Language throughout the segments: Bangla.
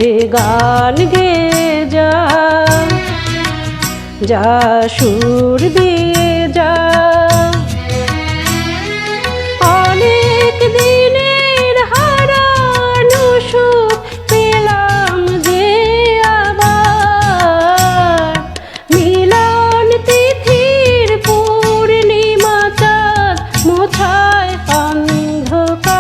ওরে গান গেয়ে যা, যা সুর দিয়ে যা। অনেক দিনের হারানো সুখ পেলাম যে আবার, মিলন তিথির পূর্ণিমা চাঁদ মোছায় অন্ধকার।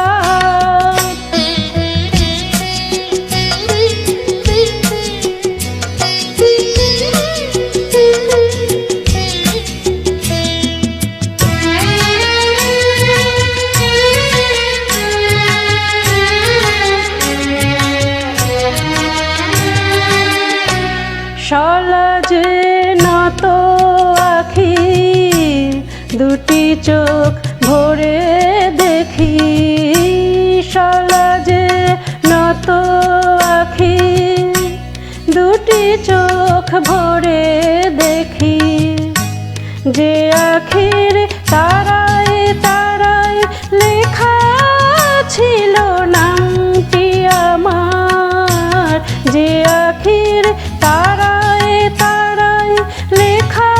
সলাজে নত আখি, দুটি চোখ ভরে দেখি। সলাজে নত আখি, দুটি চোখ ভরে দেখি। যে আখির তারায় তারায় লেখা ছিল নামটি আমার, যে আখির তারায় তারায় লেখা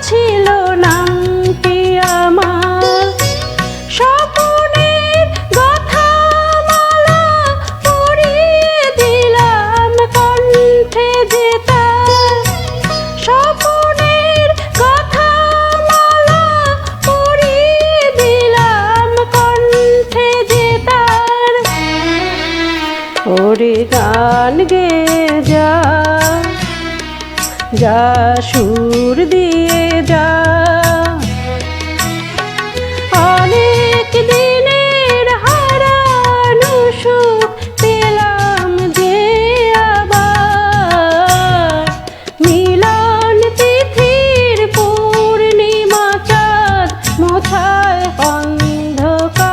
ছিল নামটি আমার। স্বপনের গাথামালা পরিয়ে দিলাম কণ্ঠে যে তার, স্বপনের গাথামালা পরিয়ে দিলাম কণ্ঠে যে তার। ওরে গান গেয়ে যা, যা সুর দিয়ে যা। অনেক দিনের হারানো সুখ পেলাম যে আবার, মিলন তিথির পূর্ণিমা চাঁদ মোছায় অন্ধকার।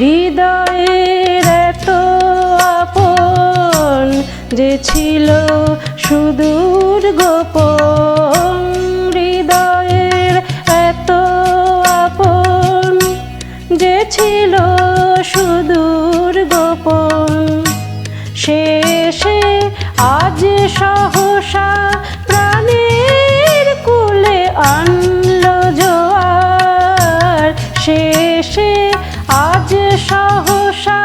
হৃদয়ের এত আপন যে ছিল সুদূর গোপন, হৃদয়ের এত আপন যে ছিল সুদূর গোপন। শেষে আজ সহসা প্রাণের কুলে আনলো জোয়ার, শেষে আজ সহসা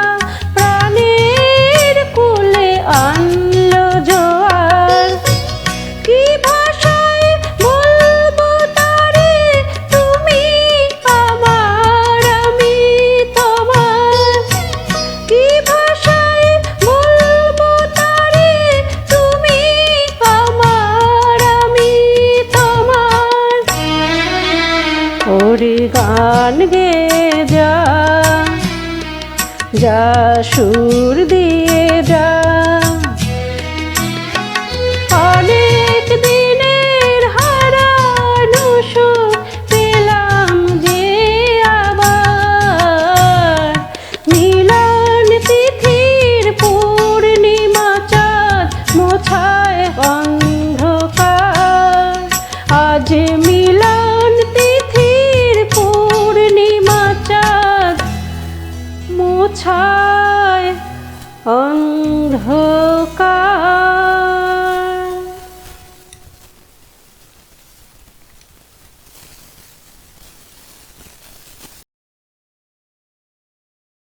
প্রাণের কুলে আনলো জোয়ার। কি ভাষায় বলবো তারে তুমি আমার আমি তোমার, কি ভাষায় বলবো তারে তুমি আমার আমি তোমার। ওরে গান গেয়ে যা, যা সুর দিয়ে যা। অনেক দিনের হারানো সুখ পেলাম যে আবার, মিলন তিথির পূর্ণিমা চাঁদ মোছায় অন্ধকার। আজ মিলন তিথির পূর্ণিমা চাঁদ মোছায় অন্ধকার।